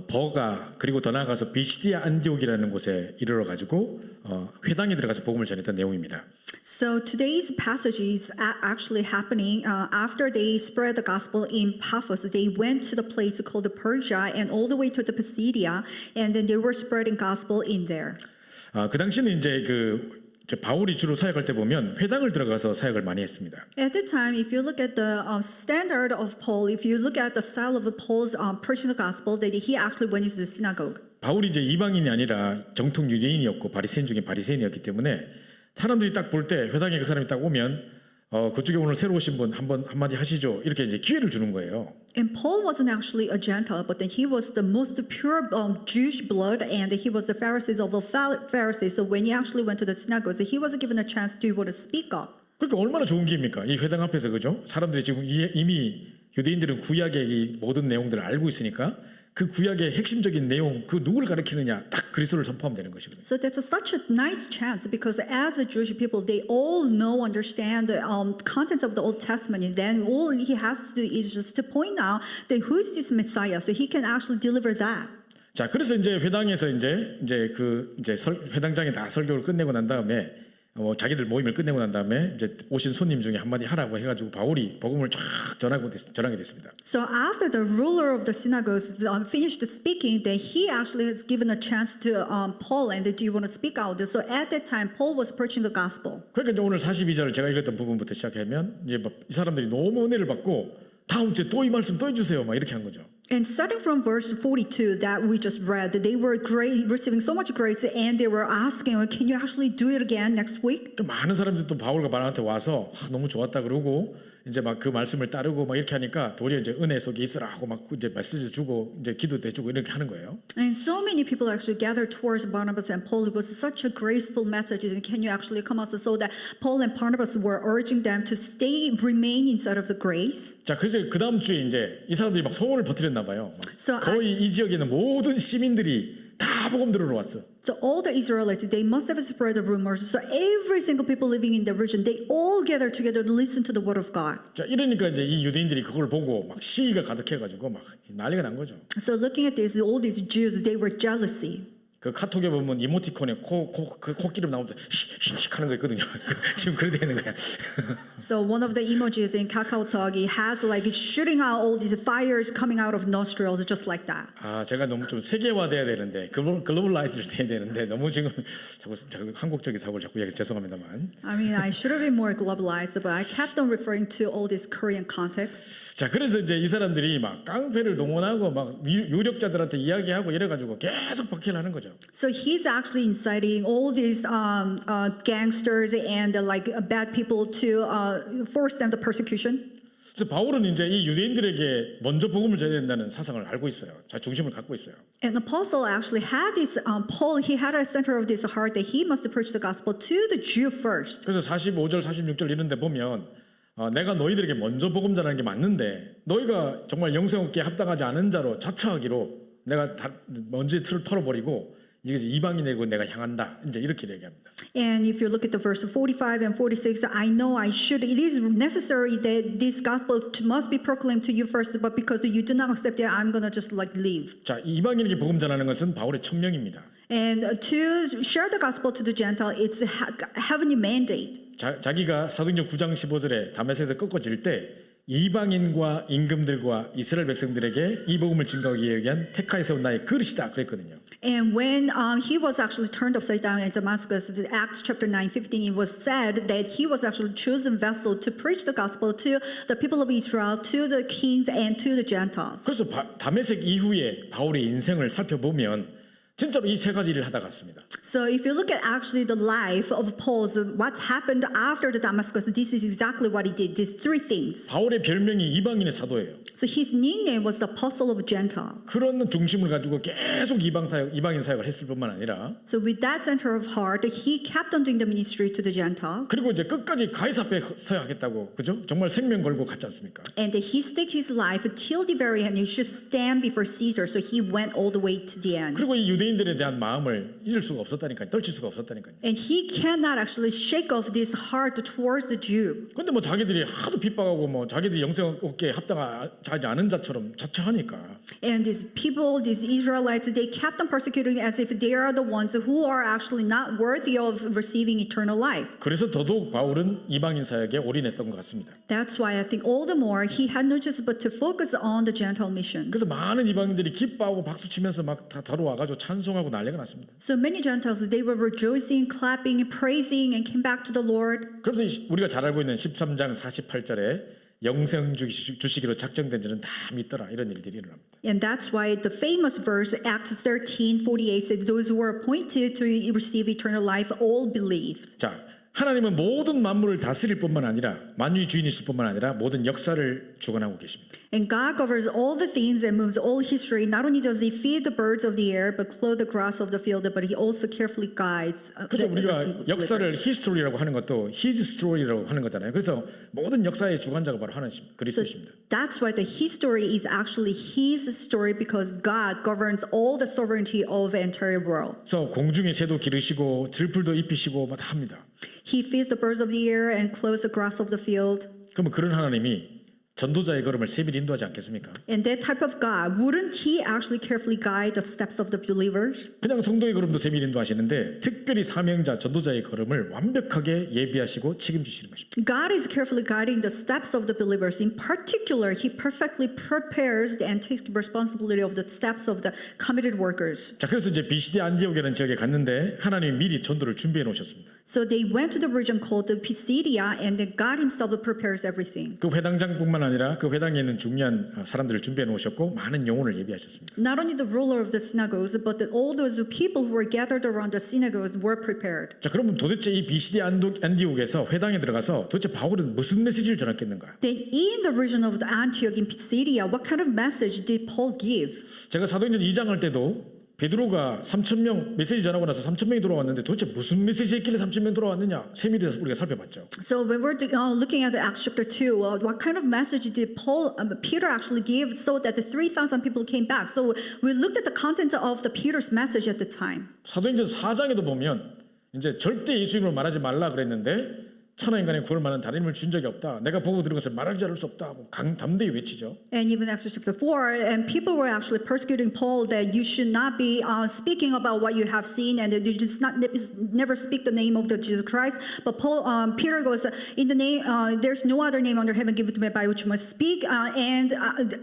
버가 그리고 더 나아가서 비시디아 안디옥이라는 곳에 이르러 가지고 회당에 들어가서 복음을 전했던 내용입니다. So today's passage is actually happening after they spread the gospel in Paphos. They went to the place called Persia and all the way to the Pisidia, and then they were spreading gospel in there. 그 당시는 이제 바울이 주로 사역할 때 보면 회당을 들어가서 사역을 많이 했습니다. At the time, if you look at the standard of Paul, if you look at the style of Paul's preaching the gospel, that he actually went into the synagogue. 바울이 이제 이방인이 아니라 정통 유대인이었고 바리새인 중에 바리새인이었기 때문에 사람들이 딱 볼 때 회당에 그 사람이 딱 오면 그쪽에 오늘 새로 오신 분 한마디 하시죠. 이렇게 이제 기회를 주는 거예요. And Paul wasn't actually a Gentile, but then he was the most pure Jewish blood, and he was the Pharisees of the Pharisees. So when he actually went to the synagogue, he wasn't given a chance to be able to speak up. 그러니까 얼마나 좋은 기회입니까? 이 회당 앞에서 그죠? 사람들이 지금 이미 유대인들은 구약의 이 모든 내용들을 알고 있으니까 그 구약의 핵심적인 내용, 그 누구를 가리키느냐, 딱 그리스도를 선포하면 되는 것이거든요. So that's such a nice chance because as a Jewish people, they all know, understand the contents of the Old Testament, and then all he has to do is just to point out that who is this Messiah, so he can actually deliver that. 자, 그래서 이제 회당에서 회당장이 다 설교를 끝내고 난 다음에 자기들 모임을 끝내고 난 다음에 이제 오신 손님 중에 한마디 하라고 해가지고 바울이 복음을 쫙 전하게 됐습니다. So after the ruler of the synagogues finished speaking, then he actually has given a chance to Paul, and do you want to speak out? So at that time, Paul was preaching the gospel. 그러니까 이제 오늘 42절 제가 읽었던 부분부터 시작하면 이제 이 사람들이 너무 은혜를 받고 다음 주에 또 이 말씀 또 해주세요, 막 이렇게 한 거죠. And starting from verse 42 that we just read, they were receiving so much grace, and they were asking, "Can you actually do it again next week?" 많은 사람들이 또 바울과 바나바한테 와서 너무 좋았다 그러고 이제 막 그 말씀을 따르고 막 이렇게 하니까 도리어 이제 은혜 속에 있으라 하고 막 이제 메시지 주고 이제 기도도 해주고 이렇게 하는 거예요. And so many people actually gathered towards Barnabas and Paul. It was such a graceful message. And can you actually come out? So that Paul and Barnabas were urging them to remain inside of the grace. 자, 그래서 그 다음 주에 이제 이 사람들이 막 소문을 퍼뜨렸나 봐요. So 거의 이 지역에 있는 모든 시민들이 다 복음 들으러 왔어. So all the Israelites, they must have spread the rumors. So every single people living in the region, they all gathered together to listen to the word of God. 자, 이러니까 이제 이 유대인들이 그걸 보고 막 시기가 가득해가지고 막 난리가 난 거죠. So looking at this, all these Jews, they were jealousy. 그 카톡에 보면 이모티콘에 그 코끼리 나오면서 씩 하는 거 있거든요. 지금 그래 되는 거야. So one of the emojis in KakaoTalk, it has like it's shooting out all these fires coming out of nostrils, just like that. 아, 제가 너무 좀 세계화돼야 되는데 글로벌라이즈 돼야 되는데 너무 지금 자꾸 한국적인 사고를 자꾸 얘기 죄송합니다만. I mean, I should have been more globalized, but I kept on referring to all this Korean context. 자, 그래서 이제 이 사람들이 막 깡패를 동원하고 막 유력자들한테 이야기하고 이래가지고 계속 박해를 하는 거죠. So he's actually inciting all these gangsters and like bad people to force them to persecution. 그래서 바울은 이제 이 유대인들에게 먼저 복음을 전해야 된다는 사상을 알고 있어요. 자, 중심을 갖고 있어요. And the apostle actually had this, Paul, he had a center of this heart that he must preach the gospel to the Jew first. 그래서 45절, 46절 이런 데 보면 내가 너희들에게 먼저 복음 전하는 게 맞는데 너희가 정말 영생 얻기에 합당하지 않은 자로 자처하기로 내가 먼저 틀을 털어버리고 이게 이방인에게 내가 향한다. 이제 이렇게 얘기합니다. And if you look at the verse 45 and 46, I know I should. It is necessary that this gospel must be proclaimed to you first, but because you do not accept it, I'm gonna just like leave. 자, 이방인에게 복음 전하는 것은 바울의 천명입니다. And to share the gospel to the Gentile, it's a heavenly mandate. 자기가 사도행전 9장 15절에 다메섹에서 꺾어질 때 이방인과 임금들과 이스라엘 백성들에게 이 복음을 증거하기 위한 택하에 세운 나의 그릇이다 그랬거든요. And when he was actually turned upside down in Damascus, Acts chapter 9:15, it was said that he was actually chosen vessel to preach the gospel to the people of Israel, to the kings, and to the Gentiles. 그래서 다메섹 이후에 바울의 인생을 살펴보면 진짜로 이 세 가지 일을 하다 갔습니다. So if you look at actually the life of Paul, what's happened after the Damascus, this is exactly what he did. These three things. 바울의 별명이 이방인의 사도예요. So his nickname was the Apostle of Gentile. 그런 중심을 가지고 계속 이방인 사역을 했을 뿐만 아니라 So with that center of heart, he kept on doing the ministry to the Gentiles. 그리고 이제 끝까지 가이사 앞에 서야 하겠다고, 그죠? 정말 생명 걸고 갔지 않습니까? And he staked his life till the very end. He should stand before Caesar. So he went all the way to the end. 그리고 이 유대인들에 대한 마음을 잊을 수가 없었다니까요. 떨칠 수가 없었다니까요. And he cannot actually shake off this heart towards the Jew. 근데 뭐 자기들이 하도 핍박하고 뭐 자기들이 영생 얻기에 합당하지 않은 자처럼 자처하니까 And these people, these Israelites, they kept on persecuting as if they are the ones who are actually not worthy of receiving eternal life. 그래서 더더욱 바울은 이방인 사역에 올인했던 것 같습니다. That's why I think all the more he had no choice but to focus on the Gentile mission. 그래서 많은 이방인들이 기뻐하고 박수 치면서 막 다 들어와가지고 찬송하고 난리가 났습니다. So many Gentiles, they were rejoicing, clapping, and praising, and came back to the Lord. 그래서 우리가 잘 알고 있는 13장 48절에 영생 주시기로 작정된 자는 다 믿더라 이런 일들이 일어납니다. And that's why the famous verse, Acts 13:48, said, "Those who were appointed to receive eternal life all believed." 자, 하나님은 모든 만물을 다스릴 뿐만 아니라 만유의 주인이실 뿐만 아니라 모든 역사를 주관하고 계십니다. And God governs all the things and moves all history. Not only does He feed the birds of the air, but clothe the grass of the field, but He also carefully guides. 그래서 우리가 역사를 히스토리라고 하는 것도 His story라고 하는 거잖아요. 그래서 모든 역사의 주관자가 바로 하나님 그리스도십니다. That's why the history is actually His story because God governs all the sovereignty of the entire world. 그래서 공중의 새도 기르시고 들풀도 입히시고 막 합니다. He feeds the birds of the air and clothes the grass of the field. 그러면 그런 하나님이 전도자의 걸음을 세밀히 인도하지 않겠습니까? And that type of God, wouldn't He actually carefully guide the steps of the believers? 그냥 성도의 걸음도 세밀히 인도하시는데 특별히 사명자 전도자의 걸음을 완벽하게 예비하시고 책임지시는 것입니다. God is carefully guiding the steps of the believers. In particular, He perfectly prepares and takes responsibility of the steps of the committed workers. 자, 그래서 이제 비시디 안디옥이라는 지역에 갔는데 하나님이 미리 전도를 준비해 놓으셨습니다. So they went to the region called the Pisidia, and then God Himself prepares everything. 그 회당장뿐만 아니라 그 회당에 있는 중요한 사람들을 준비해 놓으셨고 많은 영혼을 예비하셨습니다. Not only the ruler of the synagogues, but all those people who were gathered around the synagogues were prepared. 자, 그러면 도대체 이 비시디 안디옥에서 회당에 들어가서 도대체 바울은 무슨 메시지를 전했겠는가? Then in the region of the Antioch in Pisidia, what kind of message did Paul give? 제가 사도행전 2장 할 때도 베드로가 3,000명 메시지 전하고 나서 3,000명이 돌아왔는데 도대체 무슨 메시지 했길래 3,000명 돌아왔느냐 세밀히 우리가 살펴봤죠. So when we're looking at the Acts chapter 2, what kind of message did Peter actually give so that the 3,000 people came back? So we looked at the content of the Peter's message at the time. 사도행전 4장에도 보면 이제 절대 예수 이름으로 말하지 말라 그랬는데 천하 인간의 구원을 말하는 다른 이름을 준 적이 없다. 내가 보고 들은 것을 말하지 않을 수 없다. 담대히 외치죠. And even Acts chapter 4, and people were actually persecuting Paul that you should not be speaking about what you have seen, and that you just never speak the name of the Jesus Christ. But Peter goes, in the name, there's no other name under heaven given to me by which you must speak, and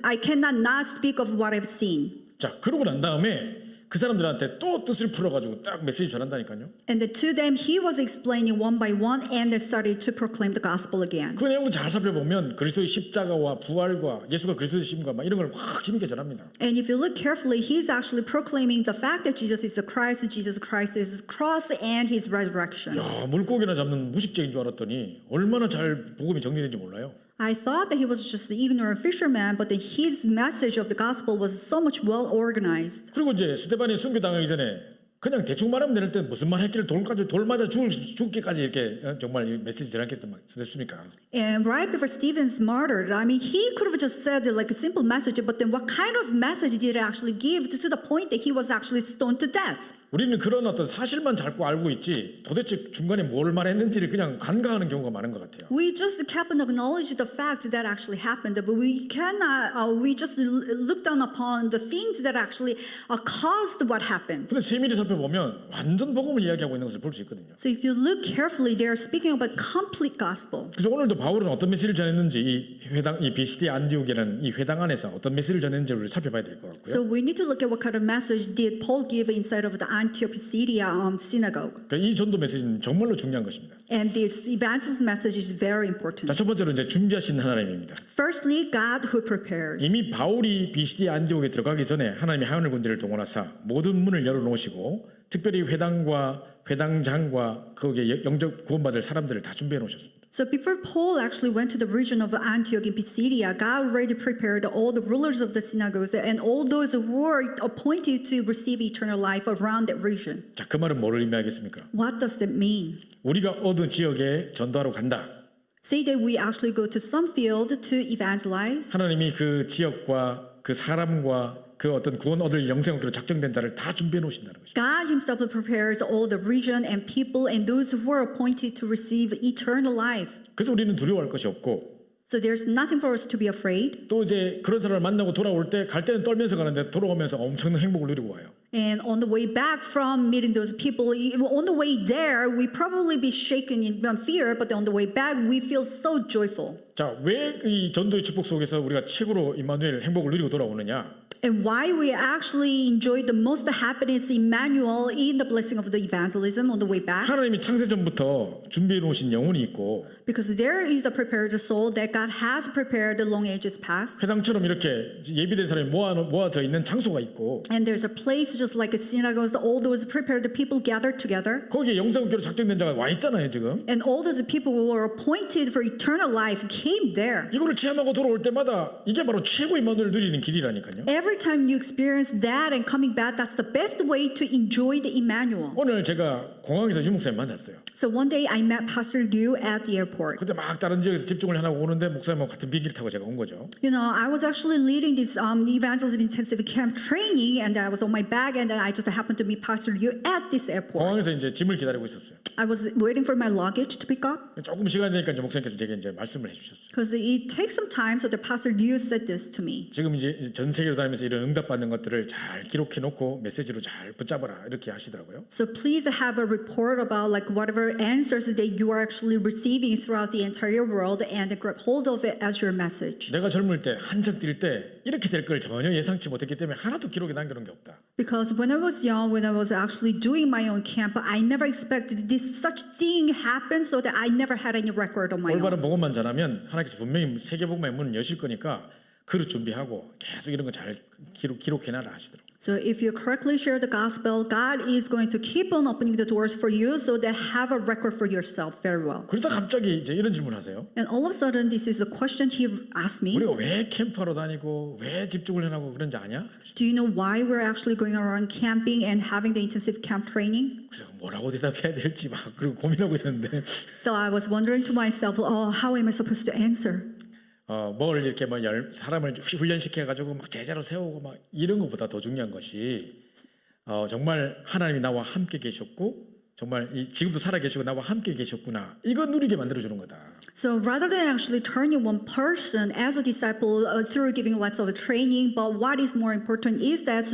I cannot not speak of what I've seen. 자, 그러고 난 다음에 그 사람들한테 또 뜻을 풀어가지고 딱 메시지 전한다니까요. And then to them he was explaining one by one, and they started to proclaim the gospel again. 그 내용을 잘 살펴보면 그리스도의 십자가와 부활과 예수가 그리스도이심과 막 이런 걸 확 재밌게 전합니다. And if you look carefully, he's actually proclaiming the fact that Jesus is the Christ, Jesus Christ is his cross and his resurrection. 야, 물고기나 잡는 무식쟁인 줄 알았더니 얼마나 잘 복음이 정리된지 몰라요. I thought that he was just an ignorant fisherman, but then his message of the gospel was so much well organized. 그리고 이제 스데반이 순교당하기 전에 그냥 대충 말하면 되는 때 무슨 말 했길래 돌 맞아 죽기까지 이렇게 정말 이 메시지 전했겠습니까? And right before Stephen's martyred, I mean, he could have just said like a simple message, but then what kind of message did he actually give to the point that he was actually stoned to death? 우리는 그런 어떤 사실만 자꾸 알고 있지 도대체 중간에 뭘 말했는지를 그냥 간과하는 경우가 많은 것 같아요. We just kept on acknowledging the facts that actually happened, but we cannot. We just look down upon the things that actually caused what happened. 근데 세밀히 살펴보면 완전 복음을 이야기하고 있는 것을 볼 수 있거든요. So if you look carefully, they are speaking about complete gospel. 그래서 오늘도 바울은 어떤 메시지를 전했는지 이 비시디 안디옥이라는 이 회당 안에서 어떤 메시지를 전했는지를 우리 살펴봐야 될 것 같고요. So we need to look at what kind of message did Paul give inside of the Antioch Pisidia synagogue. 그러니까 이 전도 메시지는 정말로 중요한 것입니다. And this evangelist message is very important. 자, 첫 번째로 이제 준비하신 하나님입니다. Firstly, God who prepares. 이미 바울이 비시디 안디옥에 들어가기 전에 하나님이 하늘 군대를 동원하사 모든 문을 열어놓으시고 특별히 회당과 회당장과 거기에 영접 구원받을 사람들을 다 준비해 놓으셨습니다. So before Paul actually went to the region of Antioch in Pisidia, God already prepared all the rulers of the synagogues and all those who were appointed to receive eternal life around that region. 자, 그 말은 뭐를 의미하겠습니까? What does that mean? 우리가 어느 지역에 전도하러 간다. Say that we actually go to some field to evangelize. 하나님이 그 지역과 그 사람과 그 어떤 구원 얻을 영생으로 작정된 자를 다 준비해 놓으신다는 것입니다. God himself prepares all the region and people and those who are appointed to receive eternal life. 그래서 우리는 두려워할 것이 없고 So there's nothing for us to be afraid. 또 이제 그런 사람을 만나고 돌아올 때 갈 때는 떨면서 가는데 돌아오면서 엄청난 행복을 누리고 와요. And on the way back from meeting those people, on the way there, we probably be shaken in fear, but on the way back, we feel so joyful. 자, 왜 이 전도의 축복 속에서 우리가 최고로 임마누엘 행복을 누리고 돌아오느냐? And why we actually enjoy the most happiness, Emmanuel, in the blessing of the evangelism on the way back? 하나님이 창세 전부터 준비해 놓으신 영혼이 있고 Because there is a prepared soul that God has prepared the long ages past. 회당처럼 이렇게 예비된 사람이 모아져 있는 장소가 있고 And there's a place just like a synagogue, all those prepared people gathered together. 거기에 영생학교로 작정된 자가 와 있잖아요 지금. And all those people who were appointed for eternal life came there. 이거를 체험하고 돌아올 때마다 이게 바로 최고 임마누엘 누리는 길이라니까요. Every time you experience that and coming back, that's the best way to enjoy the Emmanuel. 오늘 제가 공항에서 유 목사님 만났어요. So one day I met Pastor Liu at the airport. 그때 막 다른 지역에서 집중을 하고 오는데 목사님하고 같은 비행기를 타고 제가 온 거죠. You know, I was actually leading this evangelism intensive camp training, and I was on my bag, and then I just happened to meet Pastor Liu at this airport. 공항에서 이제 짐을 기다리고 있었어요. I was waiting for my luggage to pick up 조금 시간이 되니까 이제 목사님께서 제게 이제 말씀을 해주셨어요. because it takes some time. So the Pastor Liu said this to me. 지금 이제 전 세계로 다니면서 이런 응답받는 것들을 잘 기록해 놓고 메시지로 잘 붙잡아라 이렇게 하시더라고요. So please have a report about like whatever answers that you are actually receiving throughout the entire world and grab hold of it as your message. 내가 젊을 때 한적 뛸 때 이렇게 될 걸 전혀 예상치 못했기 때문에 하나도 기록에 남겨놓은 게 없다. Because when I was young, when I was actually doing my own camp, I never expected this such thing happen, so that I never had any record on my own. 올바른 복음만 전하면 하나님께서 분명히 세계복음의 문을 여실 거니까 그릇 준비하고 계속 이런 거 잘 기록해놔라 하시더라고요. So if you correctly share the gospel, God is going to keep on opening the doors for you, so that have a record for yourself very well. 그러다 갑자기 이제 이런 질문을 하세요. And all of a sudden, this is the question he asked me. 우리가 왜 캠프하러 다니고 왜 집중을 해나고 그런지 아냐? Do you know why we're actually going around camping and having the intensive camp training? 그래서 뭐라고 대답해야 될지 막 그리고 고민하고 있었는데 So I was wondering to myself, oh, how am I supposed to answer? 뭘 이렇게 뭐 사람을 훈련시켜 가지고 막 제자로 세우고 막 이런 것보다 더 중요한 것이 정말 하나님이 나와 함께 계셨고 정말 지금도 살아 계시고 나와 함께 계셨구나 이거 누리게 만들어 주는 거다. So rather than actually turning one person as a disciple through giving lots of training, but what is more important is that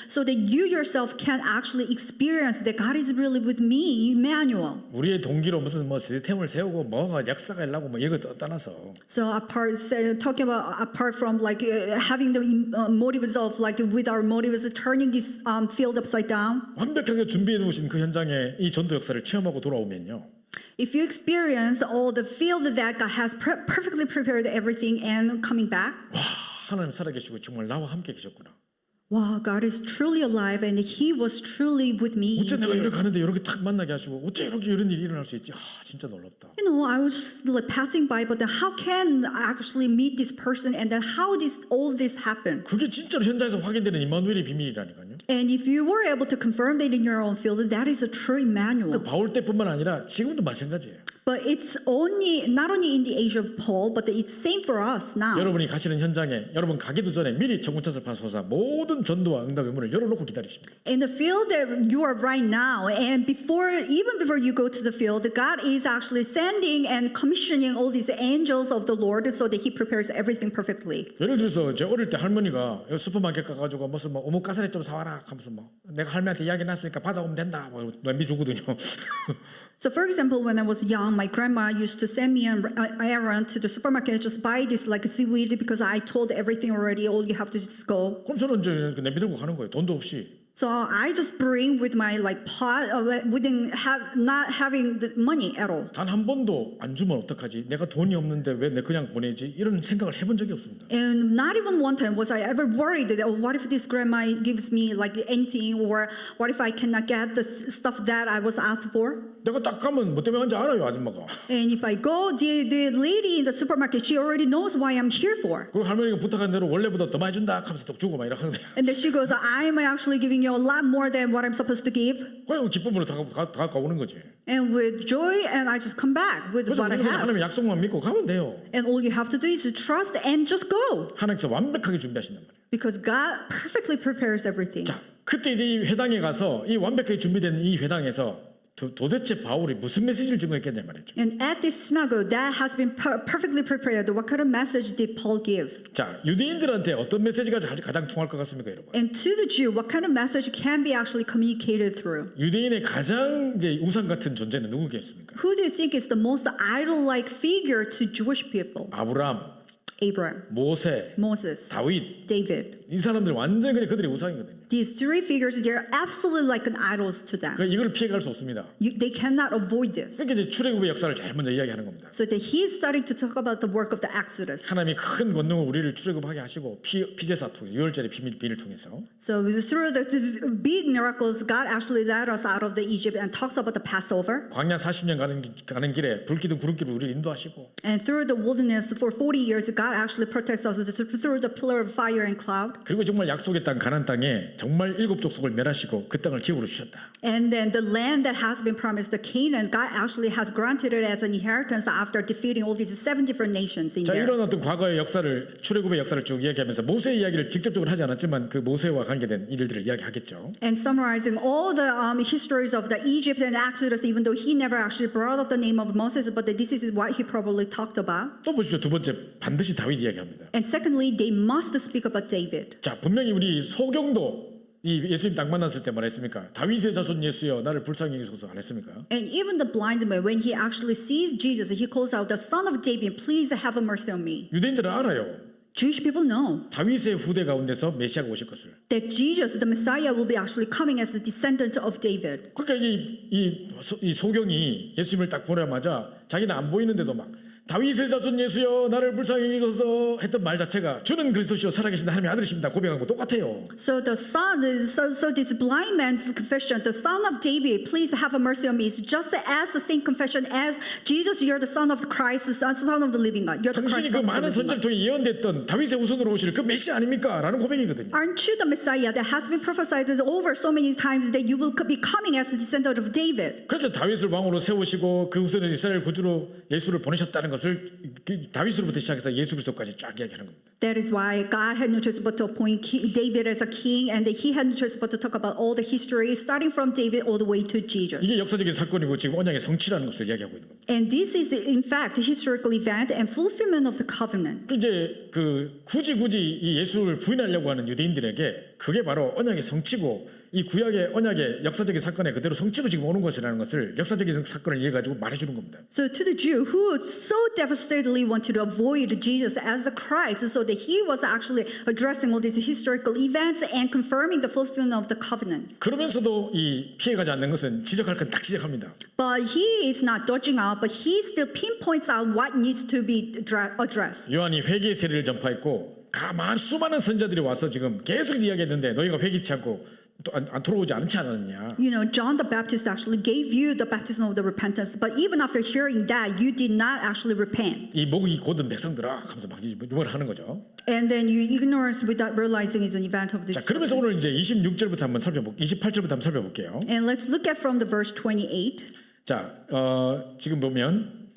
so that you yourself can actually experience that God is really with me, Emmanuel. 우리의 동기로 무슨 뭐 시스템을 세우고 뭐가 역사가 일라고 뭐 이거 떠나서. So talking about apart from like having the motives of like with our motives turning this field upside down. 완벽하게 준비해 놓으신 그 현장에 이 전도 역사를 체험하고 돌아오면요. If you experience all the field that God has perfectly prepared everything and coming back, 와 하나님 살아계시고 정말 나와 함께 계셨구나. wow, God is truly alive and He was truly with me. 어째 내가 이렇게 가는데 이렇게 딱 만나게 하시고 어째 이렇게 이런 일이 일어날 수 있지? 진짜 놀랍다. You know, I was just like passing by, but then how can I actually meet this person and then how all this happen? 그게 진짜로 현장에서 확인되는 임마누엘의 비밀이라니까요. And if you were able to confirm that in your own field, that is a true Emmanuel. 바울 때뿐만 아니라 지금도 마찬가지예요. But it's not only in the age of Paul, but it's same for us now. 여러분이 가시는 현장에 여러분 가기도 전에 미리 정문천사 파소사 모든 전도와 응답의 문을 열어놓고 기다리십니다. In the field that you are right now, and even before you go to the field, God is actually sending and commissioning all these angels of the Lord so that He prepares everything perfectly. 예를 들어서 제 어릴 때 할머니가 슈퍼마켓 가가지고 무슨 뭐 어묵 가사리 좀 사와라 하면서 뭐 내가 할머니한테 이야기 났으니까 받아오면 된다 뭐 냄비 주거든요. So for example, when I was young, my grandma used to send me an errand to the supermarket, just buy this like seaweed because I told everything already, all you have to just go. 그럼 저는 이제 냄비 들고 가는 거예요. 돈도 없이. So I just bring with my like pot, not having the money at all. 단 한 번도 안 주면 어떡하지? 내가 돈이 없는데 왜 내 그냥 보내지? 이런 생각을 해본 적이 없습니다. And not even one time was I ever worried that, oh, what if this grandma gives me like anything, or what if I cannot get the stuff that I was asked for? 내가 딱 가면 뭐 때문에 간지 알아요, 아줌마가. And if I go, the lady in the supermarket, she already knows why I'm here for. 그리고 할머니가 부탁한 대로 원래보다 더 많이 준다 하면서 또 주고 막 이러는데. And then she goes, I'm actually giving you a lot more than what I'm supposed to give. 그냥 기쁨으로 다가오는 거지. And with joy, and I just come back with 그래서 what I 우리는 have. 하나님 약속만 믿고 가면 돼요. And all you have to do is to trust and just go. 하나님께서 완벽하게 준비하신단 말이에요. because God perfectly prepares everything. 자, 그때 이제 이 회당에 가서 이 완벽하게 준비된 이 회당에서 도대체 바울이 무슨 메시지를 증거했겠냐 말이죠. And at this synagogue that has been perfectly prepared, what kind of message did Paul give? 자, 유대인들한테 어떤 메시지가 가장 통할 것 같습니까, 여러분? And to the Jew, what kind of message can be actually communicated through? 유대인의 가장 이제 우상 같은 존재는 누구겠습니까? Who do you think is the most idol-like figure to Jewish people? 아브라함, Abraham, 모세, Moses, 다윗. David. 이 사람들 완전 그냥 그들의 우상이거든요. These three figures, they're absolutely like an idols to them. 그러니까 이걸 피해갈 수 없습니다. They cannot avoid this. 그러니까 이제 출애굽의 역사를 제일 먼저 이야기하는 겁니다. So that he is starting to talk about the work of the Exodus. 하나님이 큰 권능을 우리를 출애굽하게 하시고 피제사 통해서 유월절의 비밀을 통해서 So through the big miracles, God actually led us out of the Egypt and talks about the Passover. 광야 40년 가는 길에 불기둥 구름길을 우리를 인도하시고 And through the wilderness for 40 years, God actually protects us through the pillar of fire and cloud. 그리고 정말 약속의 땅 가나안 땅에 정말 일곱 족속을 멸하시고 그 땅을 기업으로 주셨다. And then the land that has been promised, the Canaan, God actually has granted it as an inheritance after defeating all these 7 different nations in 자, there. 이런 어떤 과거의 역사를 출애굽의 역사를 쭉 이야기하면서 모세 이야기를 직접적으로 하지 않았지만 그 모세와 관계된 일들을 이야기하겠죠. And summarizing all the histories of the Egypt and Exodus, even though he never actually brought up the name of Moses, but this is what he probably talked about. 또 보십시오. 두 번째 반드시 다윗 이야기합니다. And secondly, they must speak about David. 자, 분명히 우리 소경도 이 예수님 딱 만났을 때 말했습니까? 다윗의 자손 예수여 나를 불쌍히 여기소서 안 했습니까? And even the blind man, when he actually sees Jesus, he calls out, "The Son of David, please have mercy on me." 유대인들은 알아요. Jewish people know 다윗의 후대 가운데서 메시아가 오실 것을. that Jesus, the Messiah, will be actually coming as a descendant of David. 그러니까 이 소경이 예수님을 딱 보자마자 자기는 안 보이는데도 막 다윗의 자손 예수여 나를 불쌍히 여기소서 했던 말 자체가 주는 그리스도시요 살아계신 하나님의 아들이십니다 고백한 거 똑같아요. So so this blind man's confession, the Son of David, please have mercy on me, is just as the same confession as Jesus, you're the Son of Christ, the Son of the living God. You're the 당신이 Christ, 그 Son of 많은 the living 선지를 God. 통해 예언됐던 다윗의 후손으로 오실 그 메시아 아닙니까? 라는 고백이거든요. Aren't you the Messiah that has been prophesied over so many times that you will be coming as the descendant of David? 그래서 다윗을 왕으로 세우시고 그 후손을 이스라엘 구주로 예수를 보내셨다는 것을 다윗으로부터 시작해서 예수 그리스도까지 쫙 이야기하는 겁니다. That is why God had no choice but to appoint David as a king, and that he had no choice but to talk about all the history, starting from David all the way to Jesus. 이게 역사적인 사건이고 지금 언약의 성취라는 것을 이야기하고 있는 겁니다. And this is, in fact, a historical event and fulfillment of the covenant. 이제 그 굳이 이 예수를 부인하려고 하는 유대인들에게 그게 바로 언약의 성취고 이 구약의 언약의 역사적인 사건의 그대로 성취로 지금 오는 것이라는 것을 역사적인 사건을 이해해 가지고 말해주는 겁니다. So to the Jew who so devastatedly wanted to avoid Jesus as the Christ, so that he was actually addressing all these historical events and confirming the fulfillment of the covenant. 그러면서도 이 피해가지 않는 것은 지적할 건 딱 지적합니다. But he is not dodging out, but he still pinpoints out what needs to be addressed. 요한이 회개의 세례를 전파했고 가만 수많은 선자들이 와서 지금 계속 이야기했는데 너희가 회개치 않고 또 안 돌아오지 않지 않았느냐. You know, John the Baptist actually gave you the baptism of the repentance, but even after hearing that, you did not actually repent. 이 목이 곧은 백성들아 하면서 막 이걸 하는 거죠. And then you ignorance without realizing is an event of this. 자, 그러면서 오늘 이제 26절부터 한번 28절부터 한번 살펴볼게요. And let's look at from the verse 28. 자, 지금 보면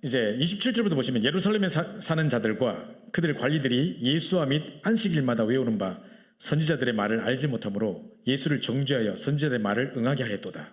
이제 27절부터 보시면 예루살렘에 사는 자들과 그들의 관리들이 예수와 및 안식일마다 외우는 바 선지자들의 말을 알지 못하므로 예수를 정죄하여 선지자들의 말을 응하게 하였도다.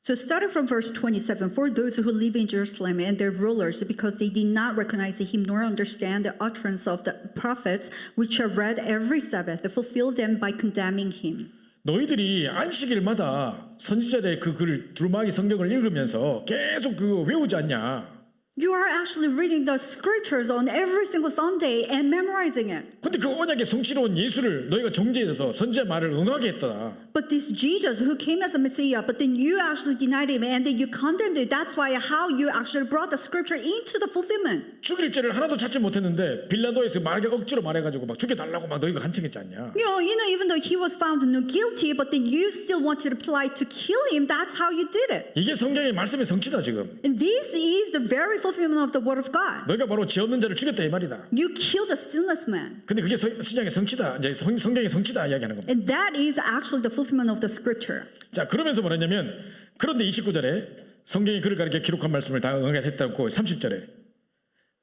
So starting from verse 27, for those who live in Jerusalem and their rulers, because they did not recognize him nor understand the utterance of the prophets, which are read every Sabbath, they fulfill them by condemning him. 너희들이 안식일마다 선지자들의 그 글 두루마기 성경을 읽으면서 계속 그거 외우지 않냐? You are actually reading the scriptures on every single Sunday and memorizing it. 근데 그 언약의 성취로 온 예수를 너희가 정죄해서 선지자 말을 응하게 했다. But this Jesus who came as a Messiah, but then you actually denied him and then you condemned it. That's why how you actually brought the scripture into the fulfillment. 죽일 죄를 하나도 찾지 못했는데 빌라도에서 말하게 억지로 말해가지고 막 죽여달라고 막 너희가 한청했지 않냐? You know, even though he was found no guilty, but then you still wanted to apply to kill him. That's how you did it. 이게 성경의 말씀의 성취다 지금. And this is the very fulfillment of the word of God. 너희가 바로 죄 없는 자를 죽였다 이 말이다. You killed a sinless man. 근데 그게 신약의 성취다. 이제 성경의 성취다 이야기하는 겁니다. And that is actually the fulfillment of the scripture. 자, 그러면서 뭐냐면 그런데 29절에 성경이 그를 가리켜 기록한 말씀을 다 응하게 했다고 30절에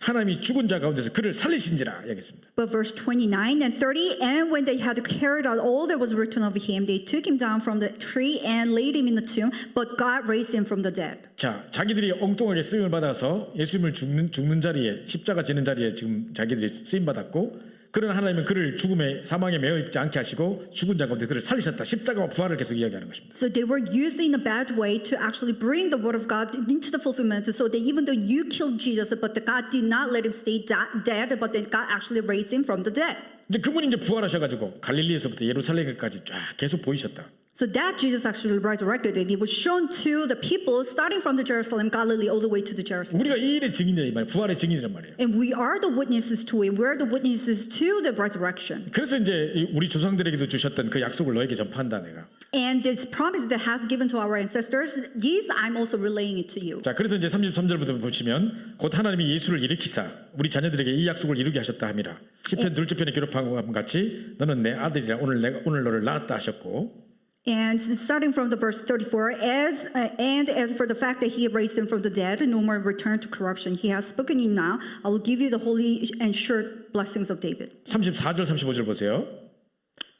하나님이 죽은 자 가운데서 그를 살리신지라 얘기했습니다. But verse 29 and 30, and when they had carried out all that was written of him, they took him down from the tree and laid him in the tomb, but God raised him from the dead. 자, 자기들이 엉뚱하게 쓰임을 받아서 예수님을 죽는 자리에 십자가 지는 자리에 지금 자기들이 쓰임 받았고, 그러나 하나님은 그를 죽음의 사망에 매어 있지 않게 하시고 죽은 자 가운데 그를 살리셨다. 십자가와 부활을 계속 이야기하는 것입니다. So they were used in a bad way to actually bring the word of God into the fulfillment. So that even though you killed Jesus, but God did not let him stay dead, but then God actually raised him from the dead. 이제 그분이 이제 부활하셔가지고 갈릴리에서부터 예루살렘까지 쫙 계속 보이셨다. So that Jesus actually resurrected, and he was shown to the people starting from the Jerusalem, Galilee, all the way to the Jerusalem. 우리가 이 일의 증인이란 말이에요. 부활의 증인이란 말이에요. And we are the witnesses to it. We're the witnesses to the resurrection. 그래서 이제 우리 조상들에게도 주셨던 그 약속을 너에게 전파한다 내가. And this promise that has given to our ancestors, this I'm also relaying it to you. 자, 그래서 이제 33절부터 보시면 곧 하나님이 예수를 일으키사 우리 자녀들에게 이 약속을 이루게 하셨다 함이라. 시편 둘째 편에 기록한 것 같이 너는 내 아들이라 오늘 너를 낳았다 하셨고. And starting from the verse 34, as for the fact that he raised him from the dead, no more return to corruption. He has spoken it now. I will give you the holy and sure blessings of David. 34절 35절 보세요.